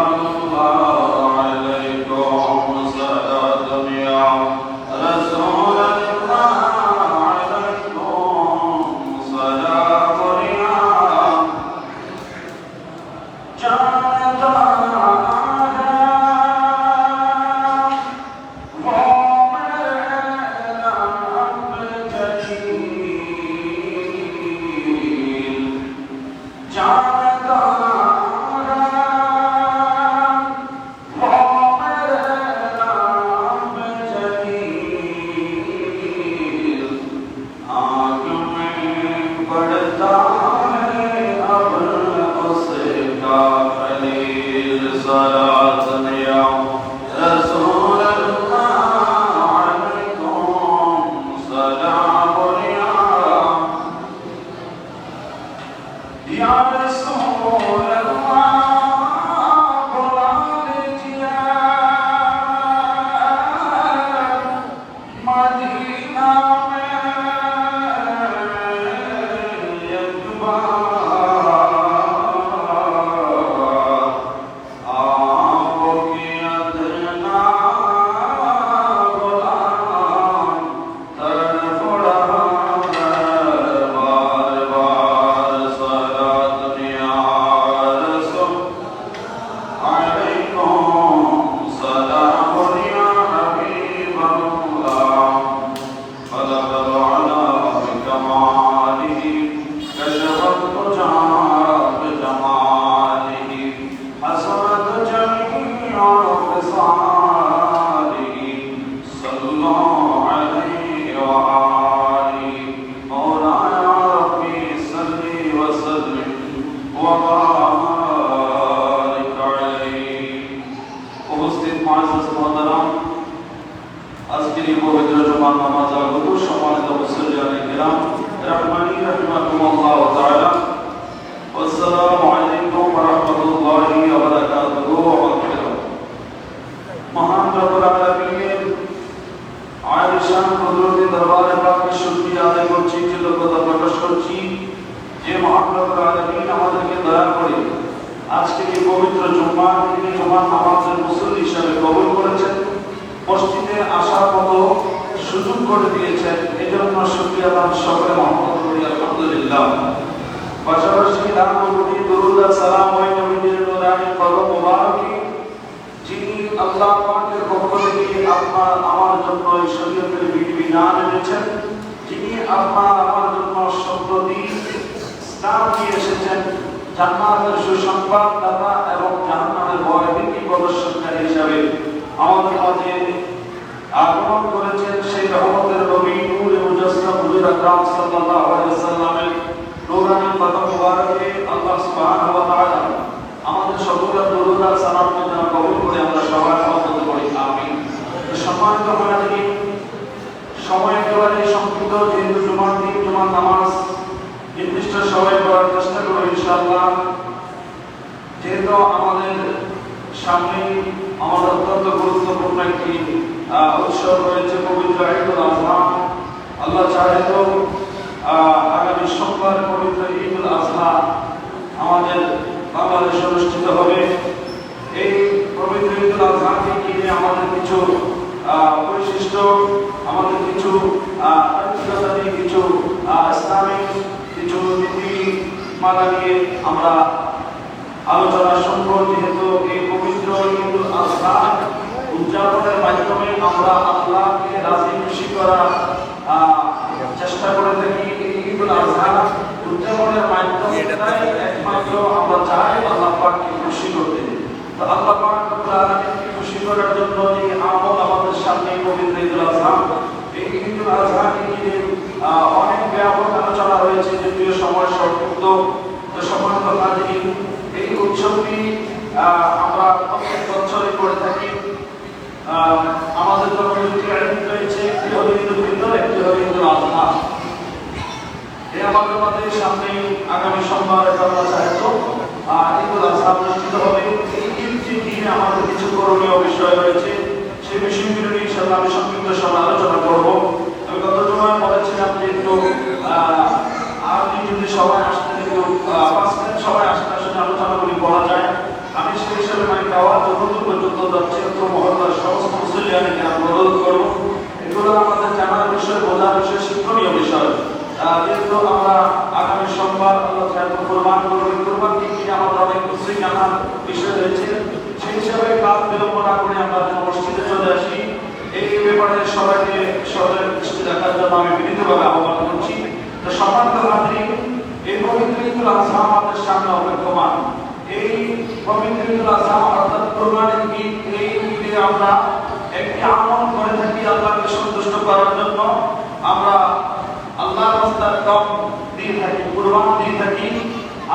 Allah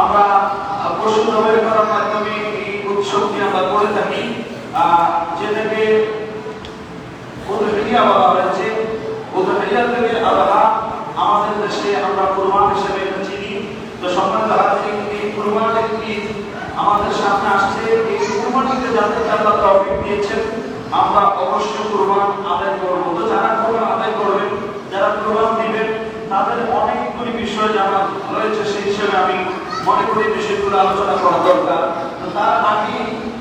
আমরা পশু জবাই করার মাধ্যমে এই উৎসবটি আমরা করে থাকি। যেটাকে উদহিয়া বলা হয়েছে। উদহিয়া থেকে আলাদা আমাদের দেশে আমরা কুরবান হিসেবে চিনি। তো সম্মানিত হাজিরিন, এই কুরবানের ঈদ আমাদের সামনে আসছে। এই কুরবানিতে যাতে আল্লাহ তৌফিক দিয়েছেন, আমরা অবশ্যই কুরবান আদায় করব। তো যারা কুরবান আদায় করবেন, যারা কুরবান দিবেন, তাদের অনেকগুলি বিষয় জানা রয়েছে। সেই হিসেবে আমি মনে করি বিষয়গুলো আলোচনা করা দরকার। তো তার আগে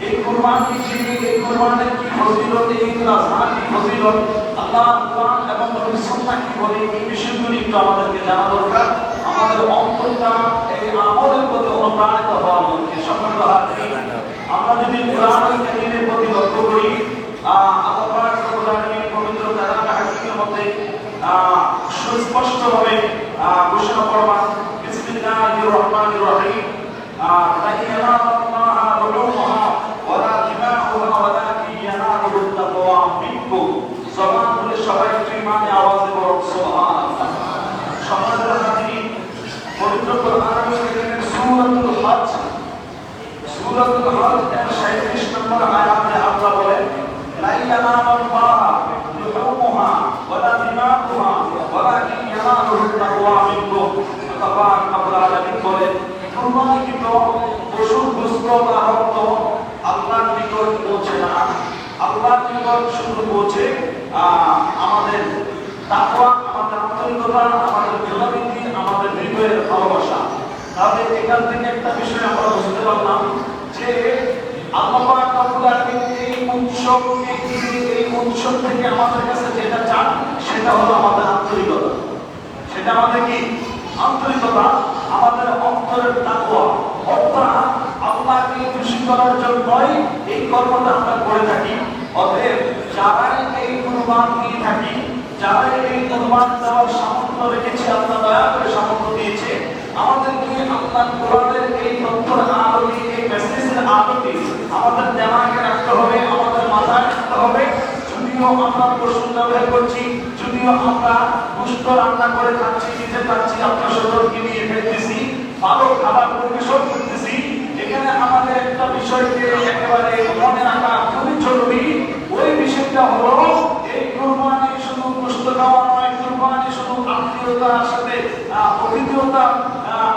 এই কুরবানি কি, এই কুরবানের কি ফজিলত, এই আজহার কি ফজিলত, আল্লাহ কুরআন এবং নবীর সুন্নাহ কি বলে, এই বিষয়গুলো একটু আমাদেরকে জানা দরকার। আমাদের অন্তরটা এই আমলের প্রতি অনুপ্রাণিত হওয়ার মধ্যে। সম্মানিত হাজিরিন, আমরা যদি কোরআনুল কারীমের প্রতি লক্ষ্য করি, আল্লাহ পাক রব্বুল আলামিন পবিত্র কালামে হাকিমের মধ্যে সুস্পষ্টভাবে ঘোষণা ফরমান, বিসমিল্লাহির রহমানির রহিম, লা ইয়ানালুল্লাহা লুহুমুহা ওয়ালা দিমাউহা ওয়ালাকিন ইয়ানালুহুত তাকওয়া মিনকুম। জবান খুলে সবাই একটু ঈমানের আওয়াজে বলুন সুবহানাল্লাহ। সম্মানিত হাজিরিন, পবিত্র কোরআনুল কারীমের সূরাতুল হজ, সূরাতুল হজ এর 37 নম্বর আয়াতে আল্লাহ বলেন, লা ইয়ানালুল্লাহা লুহুমুহা ওয়ালা দিমাউহা ওয়ালাকিন ইয়ানালুহুত তাকওয়া মিনকুম। আল্লাহ রাব্বুল আলামিন বলেন, কুরবানিকৃত পশুর গোশত বা রক্ত আল্লাহর নিকট পৌঁছে না। আল্লাহর নিকট শুধু পৌঁছে আমাদের তাকওয়া, আমাদের আন্তরিকতা, আমাদের বিনয়ী, আমাদের হৃদয়ের ভালোবাসা। তাহলে এখান থেকে একটা বিষয় আমরা বুঝতে পারলাম যে আল্লাহ পাক রব্বুল আলামিন এই উৎসব থেকে আমাদের কাছে যেটা চান সেটা হলো আমাদের আন্তরিকতা। সেটা আমাদের কি? আন্তরিকতা, আমাদের অন্তরের তাকওয়া। অর্থাৎ আল্লাহকে খুশি করার জন্যই এই কর্মটা আমরা করে থাকি। অতএব যারাই এই কুরবান দিয়ে থাকি, যারাই এই কুরবান দেওয়ার সামর্থ্য রেখেছে, আল্লাহ দয়া করে সামর্থ্য দিয়েছে, আমাদেরকে আল্লাহ কোরআনের এই তথ্যের আলোকে, এই মেসেজের আলোকে আমাদের দিমাগে রাখতে হবে, আমাদের মাথায় রাখতে হবে। যদিও আমরা পশু ব্যবহার করছি, যদিও আমরা গোশত রান্না করে খাচ্ছি, নিজে খাচ্ছি, আপনার সদরকে নিয়ে ফেলতেছি, ভালো খাবার পরিবেশন করতেছি, এখানে আমাদের একটা বিষয়কে একেবারে মনে রাখা খুবই জরুরি। ওই বিষয়টা হলো এই কুরবানি শুধু গোশত খাওয়া নয়, কুরবানি শুধু আত্মীয়তার সাথে অভিজ্ঞতা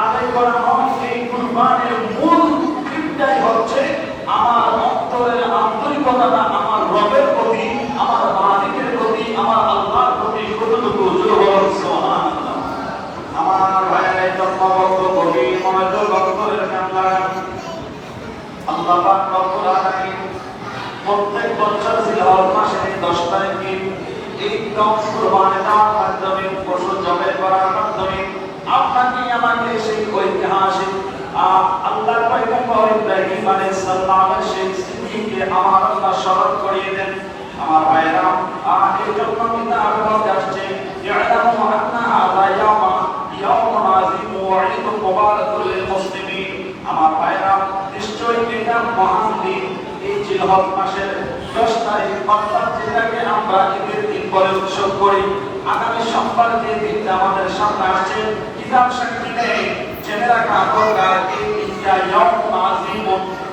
আদায় করা নয়। এই কুরবানির মূল দিকটাই হচ্ছে আমার অন্তরের আন্তরিকতাটা আমার রবের প্রতি, আমার মালিকের প্রতি, আমার আল্লাহর প্রতি কতটুকু জোর। সুবহানাল্লাহ। আমার ভাইয়ের জন্মবদ্ধ গভীর মনোযোগ অন্তরের কামনা। আল্লাহ পাক রব্বুল আলামিন প্রত্যেক বছর জিলহজ মাসের 10 তারিখে এই কুরবানি দেওয়ার মাধ্যমে, পশু জবাই করার মাধ্যমে আপনাকে আমাকে সেই ঐতিহাসিক আল্লাহর পয়গম্বর ইব্রাহিম আলাইহিস সালামের সেই স্মৃতিকে আমার আল্লাহ স্মরণ করিয়ে দেন। আমার ভাইরা, এই জন্য কিতাব বলতে আসছে, ইয়ালামু আন্না হাযা ইয়াওমুন আযীম ওয়া ঈদুন মুবারাকুল লিল মুসলিমিন। আমার ভাইরা, নিশ্চয়ই এটা মহান দিন। এই জিলহজ মাসের 10 তারিখ, অর্থাৎ যেটাকে আমরা ঈদের দিন বলে উৎসব করি, আগামী সোমবার যে দিনটা আমাদের সামনে আসছে, কিতাব সাক্ষী নেই, জেনে রাখা দরকার এই দিনটা ইয়াওমুন আযীম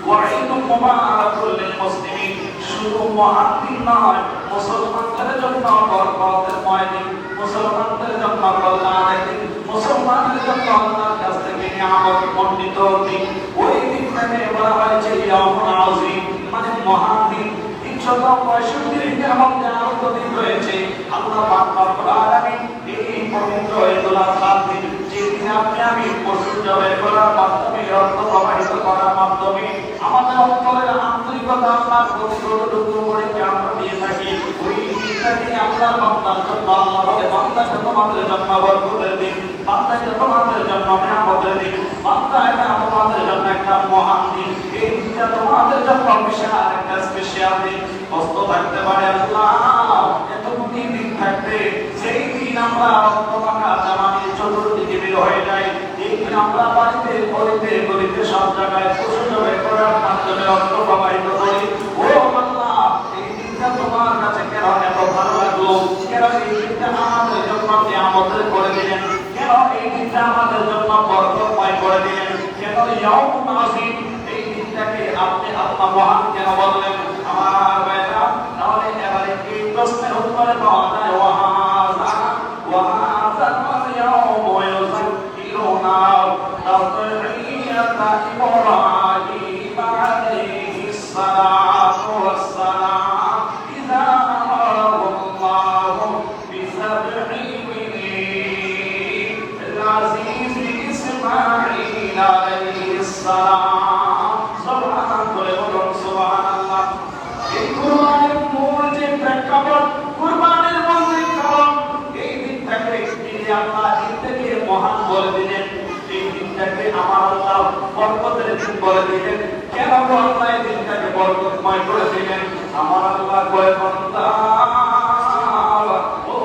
ওয়া ঈদুন মুবারাকুল লিল মুসলিমিন। শুধু মহান দিন নয়, মুসলমানদের জন্য বরকতের দিন, মুসলমানদের জন্য কল্যাণের দিন, মুসলমানদের জন্য আল্লাহর কাছ থেকে নিয়ামত মণ্ডিত দিন। ওই দিনটাকে বলা হয়েছে ইয়াওমুন আযীম, মানে মহান দিন। 365 দিনের মধ্যে আরো দিন রয়েছে। আল্লাহ পাক রব্বুল আলামিন এই পবিত্র ঈদুল আযহার দিন, যে দিনে আপনি আমি পশু জবাই করার মাধ্যমে, রক্ত প্রবাহিত করার মাধ্যমে আমাদের অন্তরের আন্তরিকতা আল্লাহর প্রতি কতটুকু করে আমরা দিয়ে থাকি, ওই দিনটাকে আল্লাহর বান্দার জন্য আল্লাহ বলে, বান্দাকে তোমাদের জন্য বরকতের দিন, বান্দাকে তোমাদের জন্য নিয়ামতের দিন, বান্দা এটা তোমাদের জন্য একটা মহান দিন। এই দিনটা তোমাদের জন্য বিশাল একটা স্পেশাল দিন। কষ্ট থাকতে পারে আল্লাহ এতটুকু দিন থাকতে, সেই দিন আমরা রক্তমাখা জামা নিয়ে চতুর্দিকে বের হয়ে যাই। এই দিন আমরা বাড়িতে, গলিতে গলিতে সব জায়গায় পশু জবাই করার মাধ্যমে রক্ত প্রবাহিত করি। ও আল্লাহ, এই দিনটা তোমার কাছে কেন এত ভালো লাগলো? কেন এই দিনটা আমাদের জন্য নিয়ামতের করে দিলেন? কেন এই দিনটা আমাদের জন্য বরকতময় করে দিলেন? কেন ইয়াউমুন আযীম, এই দিনটাকে আপনি আল্লাহ মহান কেন বললেন? আমার বরকত, কুরবানির মধ্যে কারণ এই দিনটাকে তিনি আল্লাহ দিন থেকে মহান বলে দিলেন। এই দিনটাকে আমার আল্লাহ বরকতের দিন বলে দিলেন। কেন আল্লাহ এই দিনটাকে বরকতময় করে দিলেন? আমার আল্লাহ কয় বান্দা, ও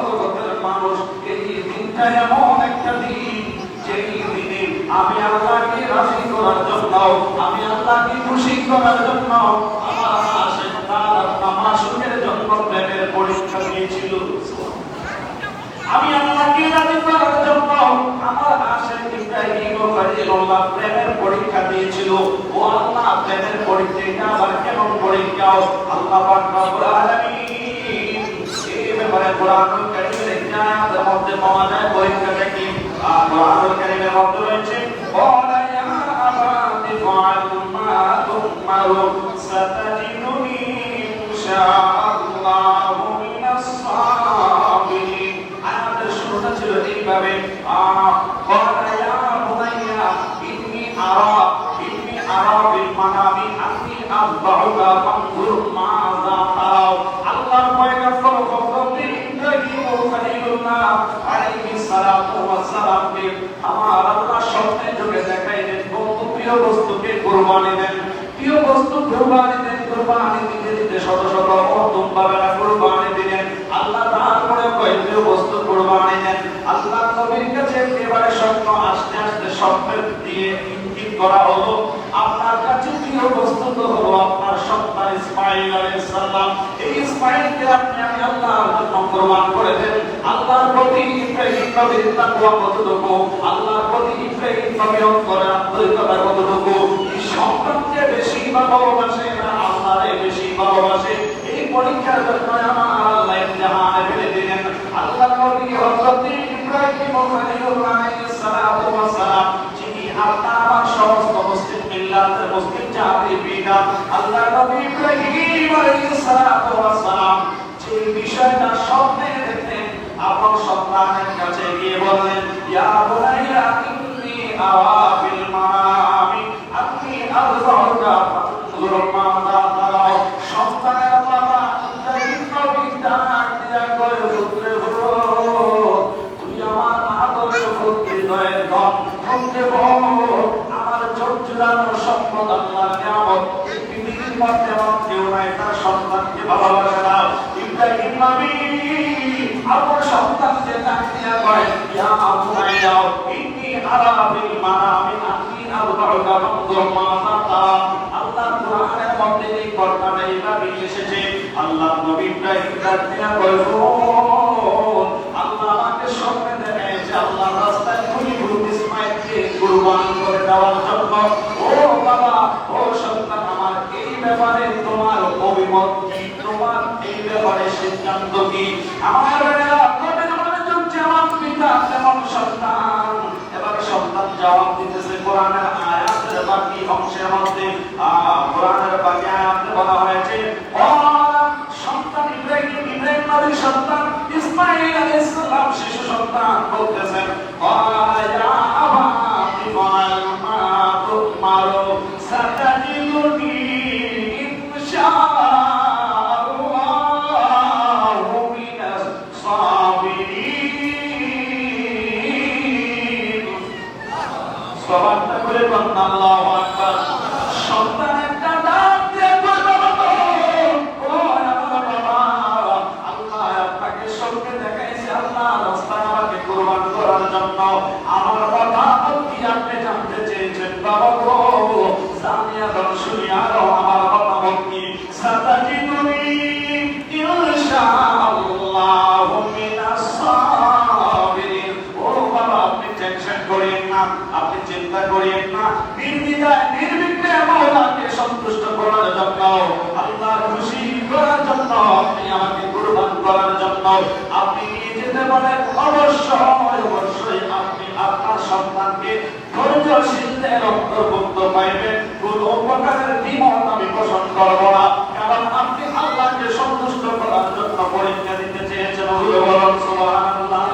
জগতের মানুষ, এই দিনটা এমন একটা দিন যেই দিনে আমি আল্লাহকে রাজি করার জন্য, আমি আল্লাহকে খুশি করার জন্য আমার আশেক তার মাসুকের জন্য প্রেমের পরীক্ষা দিয়েছিল। আমি আল্লাহকে রাজি করার জন্য আমার আশেক ইব্রাহিম ও খলিলুল্লাহ প্রেমের পরীক্ষা দিয়েছিল। ও আল্লাহ, প্রেমের পরীক্ষা আবার কেমন পরীক্ষা? আল্লাহ পাক রব্বুল আলামিন এই ব্যাপারে কোরআনুল কারীমের একটা আয়াতের মধ্যে পাওয়া যায়। পরীক্ষাটা কি? কোরআনুল কারীমের মধ্যে রয়েছে, ক্বালা ইয়া আবাতি ফাআল মা তু'মারু সাতাজিদুনি ইনশাআল্লাহু মিনাস সাবিরিন। আয়াতের শুরুটা ছিল এইভাবে, ক্বালা ইয়া বুনাইয়া ইন্নী আরা বিল মানামি আন্নী আযবাহুকা ফানজুর মাযা তারাও। আল্লাহর পয়গম্বর হযরত ইব্রাহিম ও খলিলুল্লাহ আলাইহিস সালাতু ওয়াস সালাম কে আমার আল্লাহ স্বপ্নে যোগে দেখাইলেন, বন্ধু প্রিয় বস্তুকে কুরবানি দেন, প্রিয় বস্তু কুরবানি দেন। কুরবানি দিতে দিতে শত শত মধ্যম বাবেরা কুরবানি দিলেন। আল্লাহ তারপরে কয় প্রিয় বস্তু কুরবানি দেন। আল্লাহ নবীর কাছে এবারে স্বপ্ন আসতে আসতে স্বপ্নের দিয়ে ইঙ্গিত করা হলো, আপনার কাছে প্রিয় বস্তু তো হলো আপনার সন্তান ইসমাঈল আলাইহিস সালাম। এই ইসমাঈলকে আপনি আমি আল্লাহর জন্য কুরবান করে দেন। আল্লাহর প্রতি ইব্রাহিম নবীর তাকওয়া কতটুকু, আল্লাহর প্রতি ইব্রাহিম নবীর অন্তরে আন্তরিকতা কতটুকু, এই সন্তানকে বেশি ভালোবাসে না আল্লাহরে বেশি ভালোবাসে, এই পরীক্ষার জন্য আমার আল্লাহ ইমতিহানে ফেলে দিলেন। আল্লাহ নবী হযরত ইব্রাহিম খলিলুল্লাহ আলাইহিস সালাতু ওয়াস সালাম, যিনি আপনার আমার সমস্ত মুসলিম মিল্লাতের মুসলিম জাতির পিতা, আল্লাহ নবী ইব্রাহিম আলাইহিস সালাতু ওয়াস সালাম যে বিষয়টা স্বপ্নে দেখলেন, আপন সন্তানের কাছে গিয়ে বললেন, ইয়া বুনাইয়া ইন্নী আরা বিল মানামি আন্নী আযবাহুকা ফানজুর মাযা তারাও। সন্তানের বাবা ইব্রাহিম নবী ডাক দিয়া কয়, পুত্রে গো, তুই আমার আদরের পুত্র দয়ের ধন, পুত্রে গো, আমার চোখ জুড়ানো সম্পদ আল্লাহর নিয়ামত, এই পৃথিবীর মধ্যে এমন কেউ নাই তার সন্তানকে ভালোবাসে না। ইব্রাহিম নবী আপন সন্তানকে ডাক দিয়া কয়, ইয়া বুনাইয়া ইন্নী আরা বিল মানামি আন্নী আযবাহুকা ফানজুর মাযা তারা। আল্লাহ কোরআনের মধ্যে এই ঘটনাটা এইভাবে এসেছে। আল্লাহ নবী ইব্রাহিম ডাক দিয়া কয়, আল্লাহ আমাকে স্বপ্নে দেখাইছে আল্লাহর রাস্তায় খলিলুল ইসমাঈলকে কুরবান করে দেওয়ার জন্য। ও বাবা, ও সন্তান আমার, এই ব্যাপারে তোমার অভিমত কি? তোমার এই ব্যাপারে সিদ্ধান্ত কি? আমার বেলা কবে আমাদের যেমন পিতা তেমন সন্তান। এবারে সন্তান জবাব দিতেছে কোরআনের আয়াতের বাকি অংশের মধ্যে, কোরআনের বাকি আয়াতে বলা হয়েছে, সন্তান ইব্রাহিম নবীর সন্তান ইসমাঈল আলাইহিস সালাম শিশু সন্তান বলতেছেন, ইয়া আবাতি ফাআল মা তু'মারু সাতাজিদুনি ইনশাআল্লাহু মিনাস সাবিরিন। সুবহানাল্লাহ করে বলেন আল্লাহু আকবার। সন্তান একটা ডাক দিয়ে বলল, ও আমার বাবা, আল্লাহ আপনাকে স্বপ্নে দেখাইছে আল্লাহ রাস্তায় আমাকে কুরবান করার জন্য। আমার কথা কি আপনি জানতে চেয়েছেন বাবা গো? জানিয়া দাও, শুনিয়া দাও আমার কথা কি? সাতাজিদুনি ইনশাআল্লাহু মিনাস সাবিরিন। ও বাবা, আপনি টেনশন করেন না, আপনি চিন্তা করেন না, নির্বিঘ্নে মাওলাকে সন্তুষ্ট করার জন্য, আল্লাহর খুশি করার জন্য, আপনি আমাকে কুরবান করার জন্য আপনি নিয়ে যেতে পারেন। অবশ্যই আপনি আপনার সন্তানকে ধৈর্যশীলদের অন্তর্ভুক্ত পাইবেন। কোন প্রকারের দ্বিমত আমি পোষণ করব না, কারণ আপনি আল্লাহকে সন্তুষ্ট করার জন্য পরীক্ষা দিতে চেয়েছেন। বলুন সুবহানাল্লাহ।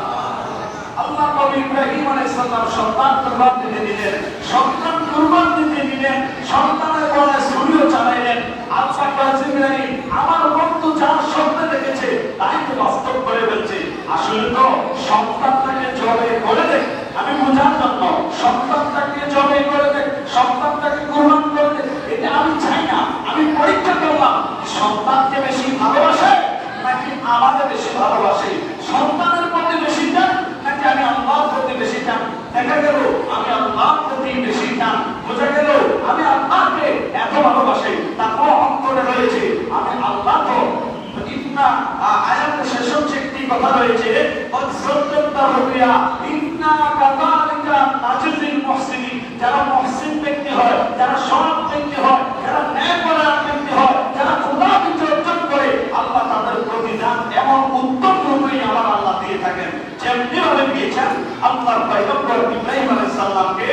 আল্লাহ নবী ইব্রাহিম আলাইহিস সালাম সন্তান কুরবান দিতে দিলেন, সন্তান কুরবান দিতে দিলেন, সন্তানের গলায় ছুরিও চালাইলেন। আল্লাহ বলেন, ইব্রাহিম আমার বন্ধু যার স্বপ্নে দেখেছে তাই তো বাস্তব করে ফেলছে। আসলে তো সন্তানটাকে জবে করে দেয়, আমি বোঝার জন্য সন্তানটাকে জবে করে দেয়, সন্তানটাকে কুরবান করে দেয়, এটা আমি চাই না। আমি পরীক্ষা করলাম সন্তানকে বেশি ভালোবাসে নাকি আমাদের বেশি ভালোবাসে, সন্তানের প্রতি বেশি টান নাকি আমি আল্লাহর প্রতি বেশি টান। দেখা গেল আমি আল্লাহর প্রতি বেশি টান, বোঝা গেল আমি আল্লাহকে এত ভালোবাসি, তারপর অন্তরে রয়েছে আমি আল্লাহ তো ইন্না আয়াতের শেষ হচ্ছে একটি কথা রয়েছে ইন্না কাযালিকা নাজিল মুহসিনিন, যারা মুহসিন ব্যক্তি হয়, যারা সৎ ব্যক্তি হয়, যারা ন্যায়পরায়ণ ব্যক্তি হয়, যারা খোদা বিচর্জন করে, আল্লাহ তাদের প্রতিদান এমন উত্তম রূপেই আমার আল্লাহ দিয়ে থাকেন। যেমনি ভাবে দিয়েছেন আল্লাহর পয়গম্বর ইব্রাহিম আলাইহিস সালামকে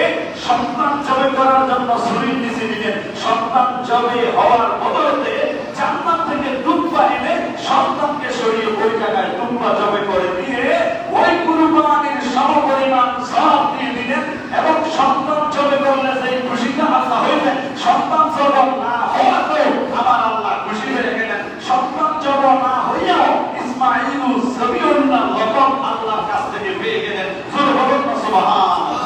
সন্তান জবাই করার জন্য ছুরি নিচে দিলেন, সন্তান জবাই হওয়ার বদলে জান্নাত থেকে দুব্বা এনে সন্তানকে সরিয়ে ওই জায়গায় দুব্বা জবাই করে দিয়ে ওই কুরবানির সমপরিমাণ সওয়াব দিয়ে দিলেন। এবং সন্তান জবাই করলে যে খুশিটা আল্লাহ হইলেন, সন্তান জবাই না হওয়াতে আমার আল্লাহ খুশি হয়ে গেলেন। সন্তান জবাই না হইয়াও ইসমাঈল জবিউল্লাহ লকব আল্লাহর কাছ থেকে পেয়ে গেলেন। সুবহানাল্লাহ।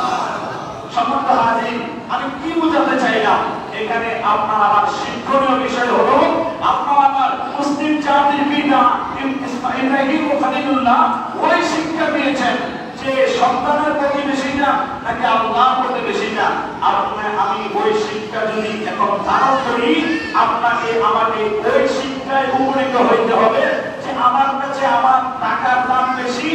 সম্মানিত হাজির, আমি কি বোঝাতে চাইলাম এখানে? আপনার আমার শিক্ষণীয় বিষয় হলো আপনার আমার মুসলিম জাতির পিতা ইব্রাহিম খলিলুল্লাহ ওই শিক্ষা দিয়েছেন যে সন্তানের প্রতি বেশি না নাকি আল্লাহর প্রতি বেশি না। আমি ওই শিক্ষা যদি এখন ধারণ করি, আপনাকে আমাকে ওই শিক্ষায় উপনীত হইতে হবে যে আমার কাছে আমার টাকার দাম বেশি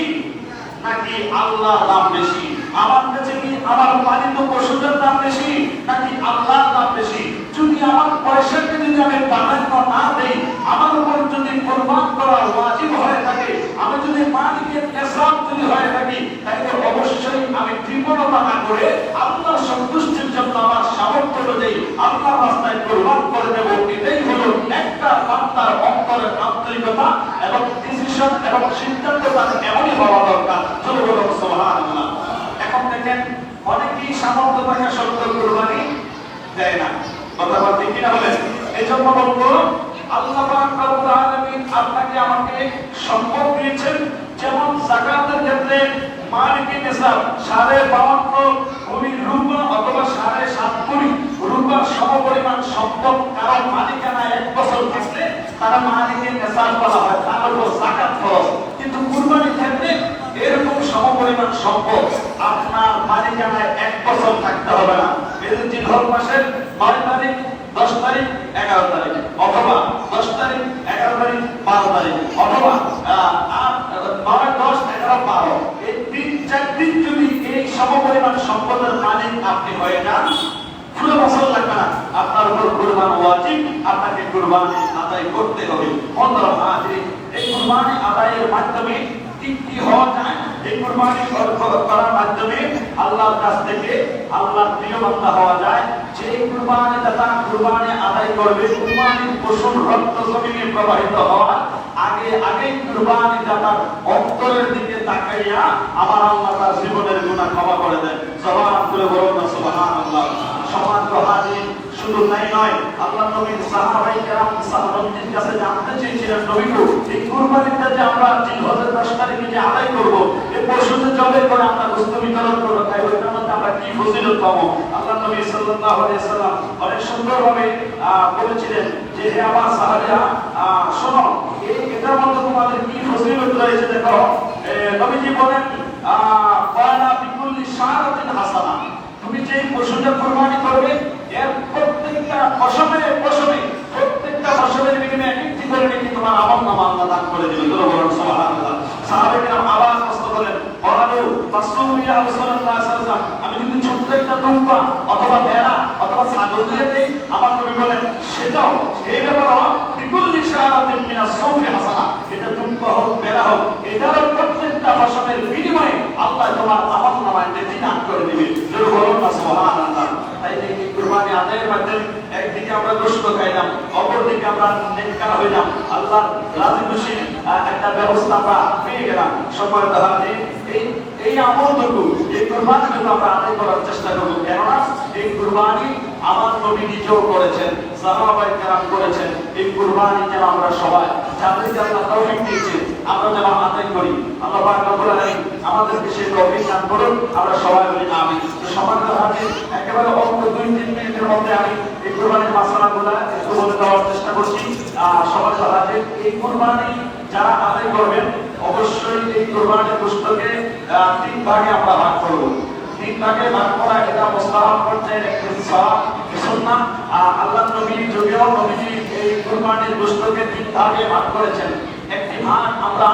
নাকি আল্লাহর দাম বেশি, আমার কাছে কি আমার পালিত পশুদের দাম বেশি নাকি আল্লাহর দাম বেশি। যদি আমার পয়সাকে যদি আমি প্রাধান্য না দেই, আমার উপর যদি কুরবান করা ওয়াজিব হয়ে থাকে, আমি যদি মালিকের নিসাব যদি হয়ে থাকি, তাহলে অবশ্যই আমি কৃপণতা না করে আল্লাহর সন্তুষ্টির জন্য আমার সামর্থ্য অনুযায়ী আল্লাহর রাস্তায় কুরবান করে দেব। এটাই হলো একটা বান্দার অন্তরের আন্তরিকতা এবং ডিসিশন এবং সিদ্ধান্ত তার এমনই হওয়া দরকার। চলো বলো সুবহানাল্লাহ। এখন দেখেন অনেকেই সামর্থ্য থাকা সত্ত্বেও কুরবানি দেয় না, কথা বলতে কি না বলেন? এই জন্য বলবো আল্লাহ পাক রব্বুল আলামিন আপনাকে আমাকে সম্পদ দিয়েছেন, যেমন যাকাতের ক্ষেত্রে মালিকের নিসাব 52.5 ভূমি রূপা অথবা 7.5 ভূমি রূপার সমপরিমাণ সম্পদ কারণ মালিকানায় 1 বছর থাকলে তারা মালিকের নিসাব বলা হয়, তার উপর যাকাত ফরজ। কিন্তু কুরবানির ক্ষেত্রে এরকম সমপরিমাণ সম্পদ আপনার মালিকানায় 1 বছর থাকতে হবে না। জিলহজ মাসের 9 তারিখ, 10 তারিখ, 11 তারিখ অথবা 10 তারিখ, 11 তারিখ, 12 তারিখ অথবা 9, 10, 11, 12 এই 3-4 দিন যদি এই সমপরিমাণ সম্পদের মালিক আপনি হয়ে যান, পুরো বছর লাগবে না, আপনার উপর কুরবান ওয়াজিব, আপনাকে কুরবানি আদায় করতে হবে। বন্ধুরা হাজির, এই কুরবানি আদায়ের মাধ্যমে কি হওয়া যায়? এই কুরবানি করার মাধ্যমে আল্লাহর কাছ থেকে আল্লাহর প্রিয় বান্দা হওয়া যায়। যে কুরবানি দাতা কুরবানি আদায় করবে, কুরবানির পশুর রক্ত জমিনে প্রবাহিত হওয়ার আগে কুরবানি দাতার অন্তরের দিকে তাকাইয়া আমার আল্লাহ তার জীবনের গুনাহ ক্ষমা করে দেন। জবান খুলে বলুন না সুবহানাল্লাহ। সম্মানিত হাজির, শুধু তাই নয়, আল্লাহর নবীর সাহাবায়ে কেরাম সাহাবাদের কাছে জানতে চেয়েছিলেন, নবী গো, এই কুরবানিটা যে আমরা জিলহজের 10 তারিখে যে আদায় করব, এই পশুদের জবাই করে আমরা গোশত বিতরণ করব, তাই ওইটার মধ্যে আমরা কি ফজিলত পাবো? আল্লাহর নবী সাল্লাল্লাহু আলাইহি সাল্লাম অনেক সুন্দরভাবে বলেছিলেন যে হে আমার সাহাবীরা, শোনো, এটার মধ্যে তোমাদের কি ফজিলত রয়েছে দেখো। নবীজি বলেন ওয়ালা বিকুল্লি শারাতিন হাসানা, তুমি যে পশুটা কুরবানি করবে এর প্রত্যেকটা ফসলের বিনিময়ে একটি করে নাকি তোমার আমলনামা আল্লাহ দান করে দিবেন। বলুন সুবহানাল্লাহ। সাহাবায়ে কেরাম আবার প্রশ্ন করেন, বলো রাসূল ইয়া রাসূলুল্লাহ সাল্লাল্লাহু আলাইহি ওয়াসাল্লাম, আমি যদি ছোট্ট একটা দুম্বা অথবা ভেড়া অথবা ছাগল দিয়ে দেই, আমার নবী বলেন সেটাও এই ব্যাপারে বিকুল্লি শারাতিন মিনাস সাওমি হাসানা, এটা দুম্বা হোক ভেড়া হোক, এটার প্রত্যেকটা ফসলের বিনিময়ে আল্লাহ তোমার আমলনামায় নেকি দান করে দিবেন। বলুন না সুবহানাল্লাহ। তাই এই কুরবানি আদায়ের মাধ্যমে একদিকে আমরা গোশত খাইলাম, অপরদিকে আমরা নেককার হইলাম, আল্লাহর রাজি খুশির একটা ব্যবস্থা আমরা পেয়ে গেলাম। সম্মানিত হাজির, এই আমলটুকু, এই কুরবানিটুকু আমরা আদায় করার চেষ্টা করব, কেননা এই কুরবানি আমার নবী নিজেও করেছেন, সাহাবায়ে কেরাম করেছেন। এই কুরবানি যেন আমরা সবাই যাদেরকে আল্লাহ তৌফিক দিয়েছেন আমরা যেন আদায় করি। আল্লাহ পাক রব্বুল আলামিন আমাদেরকে সেই তৌফিক দান করুন। আমরা সবাই বলি আমিন। সম্মানিত হাজির, একেবারে অল্প 2-3 মিনিটের মধ্যে আমি এই কুরবানির মাসালাগুলো একটু বলে দেওয়ার চেষ্টা করছি। সম্মানিত হাজির, এই কুরবানি যারা আদায় করবেন অবশ্যই এই কুরবানির গোশতকে 3 ভাগে আমরা ভাগ করব। 3 ভাগে ভাগ করা এটা মুস্তাহাব পর্যায়ের একটি সুন্নাহ। আল্লাহর নবীর যুগেও নবীজি এই কুরবানির গোশতকে 3 ভাগে ভাগ করেছেন। একটি ভাগ আমরা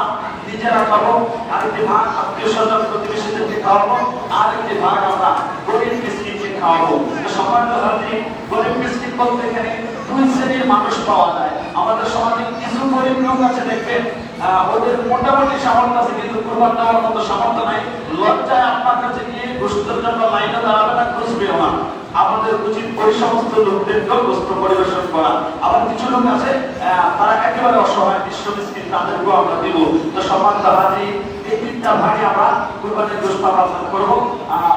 নিজেরা খাবো, আরেকটি ভাগ আত্মীয়-স্বজন প্রতিবেশীদেরকে খাওয়াবো, আরেকটি ভাগ আমরা গরিব মিসকিনকে খাওয়াবো। সম্মানিত হাজির, গরিব মিসকিন বলতে এখানে 2 শ্রেণীর মানুষ পাওয়া যায়। আমাদের সমাজে কিছু গরিব লোক আছে, দেখবেন ওদের মোটামুটি সামর্থ্য আছে কিন্তু কুরবান দেওয়ার মতো সামর্থ্য নাই। লজ্জায় আপনার কাছে গিয়ে গোশতের জন্য লাইনে দাঁড়াবে না, খুঁজবেও না। আমাদের উচিত ওই সমস্ত লোকদেরকেও গোশত পরিবেশন করা। আবার কিছু লোক আছে তারা একেবারে অসহায়, বিশ্ব মিসকিন, তাদেরকেও আমরা দিব। তো সম্মানিত হাজির, এই 3টা ভাগে আমরা কুরবানির গোশত আমরা করব।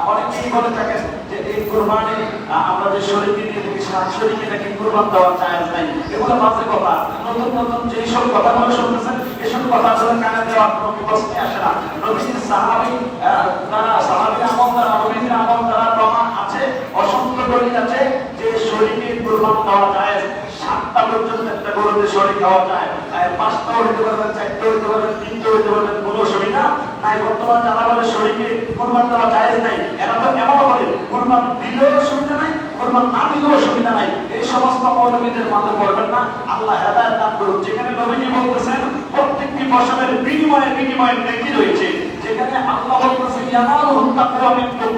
অনেকেই বলে থাকেন যে এই কুরবানি আমরা যে শরীকে দিয়ে থাকি, সাত শরীকে নাকি কুরবান দেওয়া জায়েজ নাই। এগুলো বাজে কথা। নতুন নতুন যে সব কথাগুলো শুনতেছেন এসব কথা আসলে কানে দেওয়ার কোনো প্রশ্নই আসে না। নবীর সাহাবী সাহাবীর আমল দ্বারা, নবীর আমল দ্বারা প্রমাণ আছে, অসংখ্য দলিল আছে যে শরীকে কুরবান দেওয়া জায়েজ। 7টা পর্যন্ত একটা গরুতে শরীক হওয়া যায়, 5টা হইতে পারবেন, 4টা হইতে পারবেন, 3টা হইতে পারবেন, কোনো অসুবিধা নাই। বর্তমান যারা বলে শরীকে কুরবান দেওয়া জায়েজ নাই, এরা তো এমন বলে কুরবান দিলেও অসুবিধা নাই, কুরবান না দিলেও অসুবিধা নাই। এই সমস্ত মৌলবীদের মাঝে পড়বেন না। আল্লাহ হেদায়েত দান করুন। যেখানে নবীজি বলতেছেন প্রত্যেকটি ফসলের বিনিময়ে নেকি রয়েছে, যেখানে আল্লাহ বলতেছেন ইয়ানালুহুম তাকওয়া মিনকুম,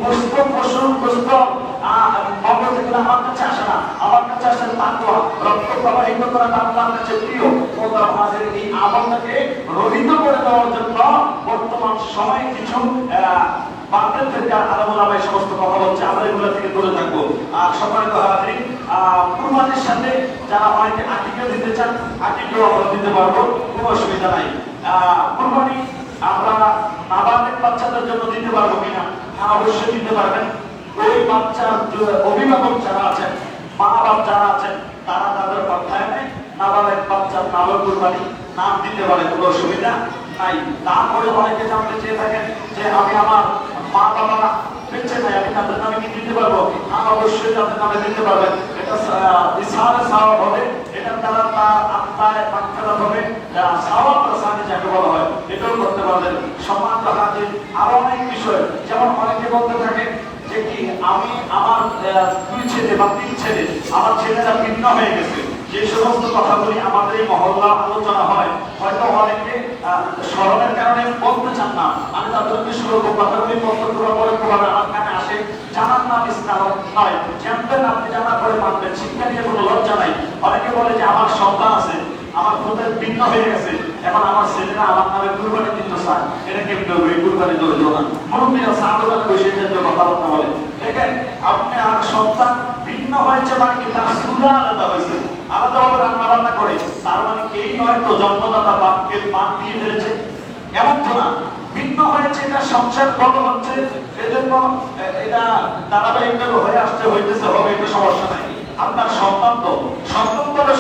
গোশত পশুর গোশত মগজ এগুলো আমার কাছে আসে না, আমার কাছে আসে তাকওয়া, রক্ত প্রবাহিত করাটা আল্লাহর কাছে প্রিয়। আমাদের এই আমলটাকে রহিত করে দেওয়ার জন্য বর্তমান সময়ে কিছু বাতিল থেকে আলামুলামায়ে সমস্ত কথা বলছে, আমরা এগুলো থেকে দূরে থাকবো। আর সম্মানিত হাজির, কুরবানির সাথে যারা অনেকে আকিকা দিতে চান, আকিকাও আমরা দিতে পারবো, কোনো অসুবিধা নাই। কুরবানি আমরা নাবালিগ বাচ্চাদের জন্য দিতে পারবো কিনা? হ্যাঁ, অবশ্যই দিতে পারবেন। ওই বাচ্চার অভিভাবক যারা আছেন, মা বাপ যারা আছেন, তারা তাদের অর্থায়নে নাবালিগ বাচ্চার নামের কুরবানি নাম দিতে পারে, কোনো অসুবিধা নাই। তারপরে অনেকে জানতে চেয়ে থাকেন যে আমি আমার মা বাবা বেঁচে নাই, আমি তাদের নামে কি দিতে পারবো? হ্যাঁ, অবশ্যই তাদের নামে দিতে পারবেন। এটা ইসহারে সওয়াব হবে, এটার দ্বারা তার আত্মায় মাগফিরাত হবে, সওয়াব রাসানি যাকে বলা হয়, এটাও করতে পারবেন। সম্মানিত হাজির, আরো অনেক বিষয়, যেমন অনেকে বলতে থাকে যে কি আমি আমার 2 ছেলে বা 3 ছেলে, আমার ছেলেরা ভিন্ন হয়ে গেছে। যে সমস্ত কথাগুলি আমাদের এই মহল্লা আলোচনা হয়, হয়তো অনেকে স্মরণের কারণে বলতে চান না। আমি তাদেরকে শুরু কথাগুলি বলতে পরে আমার কানে আসে, জানার নাম ইসলাম নয়, জানবেন আপনি জানার পরে মানবেন, শিক্ষা নিয়ে কোনো লজ্জা নাই। অনেকে বলে যে আমার সন্তান আছে, আমার কোথায় ভিন্ন হয়ে গেছে, এখন আমার ছেলেরা আমার নামে কুরবানি দিতে চায়, এটা কেমন হবে? কুরবানি ধরে না মুরব্বীরা সাধুবাদ বসে যে কথাবার্তা বলে, দেখেন আপনি আর সন্তান ভিন্ন হয়েছে মানে কি তার সুরা আলাদা হয়েছে, আলাদাভাবে রান্না বান্না করে, তার মানে এই নয় তো জন্মদাতা বাপকে মান দিয়ে ফেলেছে, এমন তো না। ভিন্ন হয়েছে, এটা সংসার বড় হচ্ছে, এজন্য এটা ধারাবাহিকভাবে হয়ে আসতে হইতেছে, হবে, এটা সমস্যা নাই। আপনার সন্তান তো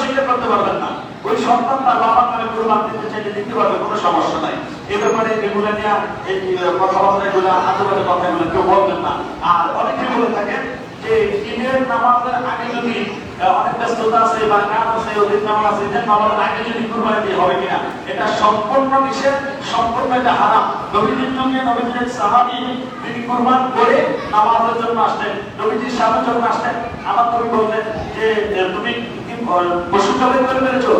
স্বীকার করতে পারবেন না, ওই সন্তান তার বাবার নামে কুরবান দিতে চাইলে দিতে পারবে, কোনো সমস্যা নাই। এ ব্যাপারে এগুলো নিয়ে এই কথাবার্তা এগুলো আজেবাজে কথাগুলো কেউ বলবেন না। আর অনেকে বলে থাকেন যে ঈদের নামাজের আগে যদি অনেক ব্যস্ততা আছে বা কাজ আছে, ওদের নামাজ আছে, ঈদের নামাজের আগে যদি কুরবানি দিয়ে হবে কিনা, এটা সম্পূর্ণ নিষেধ, সম্পূর্ণ এটা হারাম। নবীজির যুগে নবীজির সাহাবী তিনি কুরবান করে নামাজের জন্য আসলেন, নবীজির সাহাবের জন্য আসলেন। আমার নবী বললেন যে তুমি পশু জবাই করে ফেলেছো,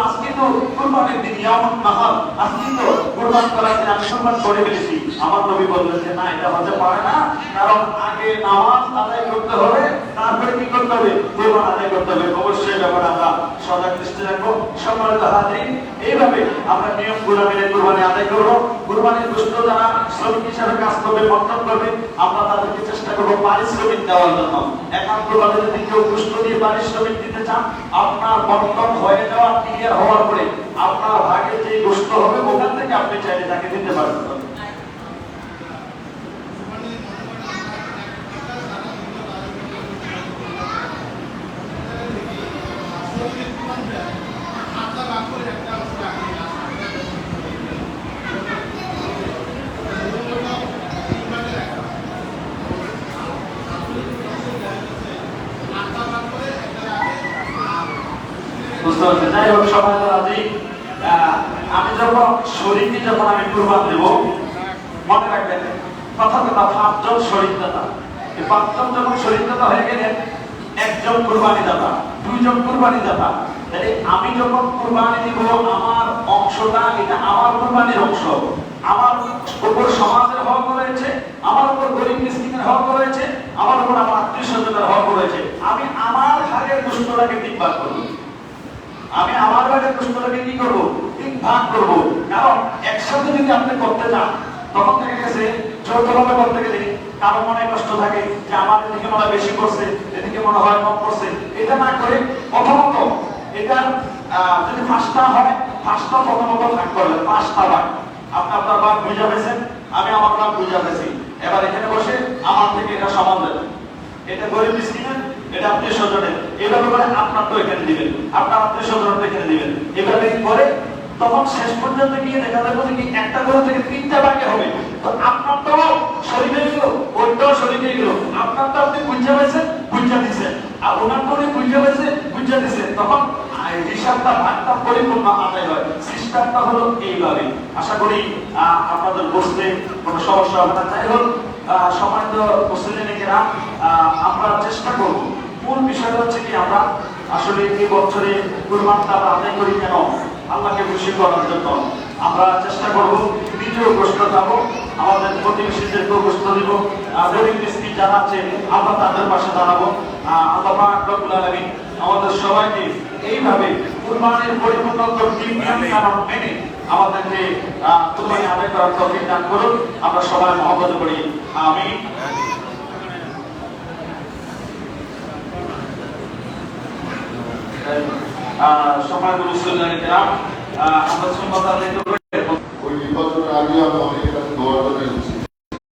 আজকে তো কুরবানির দিন, ইয়ামুন নাহার, আজকে তো কুরবান করার দিন, আমি কুরবান করে ফেলেছি। আমার নবী বললেন যে না, এটা হতে পারে না, কারণ আগে নামাজ আদায় করতে হবে, তারপরে কি করতে হবে? কুরবান আদায় করতে হবে। অবশ্যই ব্যাপারে আমরা সজাগ দৃষ্টি রাখবো। সম্মানিত হাজির, এইভাবে আমরা নিয়মগুলো মেনে কুরবানি আদায় করবো। কুরবানির গোশত যারা শ্রমিক হিসাবে কাজ করবে, বন্টন করবে, আমরা তাদেরকে চেষ্টা করবো পারিশ্রমিক দেওয়ার জন্য। একান্তভাবে যদি কেউ গোশত দিয়ে পারিশ্রমিক দিতে চান, আপনার বন্টন হয়ে যাওয়া, ক্লিয়ার হওয়ার পরে আপনার ভাগে যে গোশত হবে ওখান থেকে আপনি চাইলে তাকে দিতে পারবেন। হয়েছে। যাই হোক, সবাই তো রাজি। আমি যখন শরীরকে যখন আমি কুরবান দেব, মনে রাখবেন কথা 5জন শরীরদাতা। এই 5জন যখন শরীরদাতা হয়ে গেলেন, একজন কুরবানি দাতা, 2জন কুরবানি দাতা। তাহলে আমি যখন কুরবানি দিব, আমার অংশটা এটা আমার কুরবানির অংশ। আমার উপর সমাজের হক রয়েছে, আমার উপর গরিব মিসকিনের হক রয়েছে, আমার উপর আমার আত্মীয় স্বজনের হক রয়েছে। আমি আমার ভাগের গোশতটাকে 3 ভাগ করব। আমি আমার ভাগের গোশতটাকে কি করব? 3 ভাগ করব। কারণ একসাথে যদি আপনি করতে চান, তখন থেকে গেছে যৌথভাবে করতে গেলে কারো মনে কষ্ট থাকে যে আমার এদিকে মনে হয় বেশি করছে, এদিকে মনে হয় কম করছে। এটা না করে প্রথমত এটা যদি 5টা হয়, 5টা প্রথমত ভাগ করলেন, 5টা ভাগ। আপনি আপনার ভাগ বুঝা পেয়েছেন, আমি আমার ভাগ বুঝা পেয়েছি। এবার এখানে বসে আমার থেকে এটা সমান দেন। এটা গরিব মিসকিনের, এটা আত্মীয় স্বজনের। এইভাবে করে আপনার তো এখানে দিবেন, আপনার আত্মীয় স্বজনের এখানে দিবেন। এভাবে করে তখন শেষ পর্যন্ত গিয়ে দেখা যাবে যে একটা করে থেকে 3টা ভাগে হবে। তো আপনার তো শরীর হয়ে গেল, ওইটাও শরীর হয়ে গেল। আপনার তো আপনি বুঝা পেয়েছেন, বুঝা দিচ্ছেন, আর ওনার তো উনি বুঝা পেয়েছে, বুঝা দিচ্ছেন। তখন হিসাবটা ভাগটা পরিপূর্ণ আদায় হয়। সিস্টেমটা হলো এইভাবে। আশা করি আপনাদের বুঝতে কোনো সমস্যা হবে না। যাই হোক, সম্মানিত মুসলিমেরা, আমরা চেষ্টা করব। মূল বিষয়টা হচ্ছে কি, আমরা আসলে এই বছরে কুরবানটা আদায় করি কেন? আল্লাহকে খুশি করার জন্য। আমরা চেষ্টা করব নিজেও গোশত খাবো, আমাদের প্রতিবেশীদেরকেও গোশত দিব, গরিব মিসকিন যারা আছে আমরা তাদের পাশে দাঁড়াবো। আল্লাহ পাক রব্বুল আলামিন আমাদের সবাইকে এইভাবে কুরবানির পরিপূর্ণ নিয়ম মেনে আমাদেরকে কুরবানি আদায় করার তৌফিক দান করুন। আমরা সবাই মহব্বত করি, আমিন। সময় মুসলিম আমরা সুন্নাত আদায় করব। ওই নির্বাচনের আগে আমরা অনেক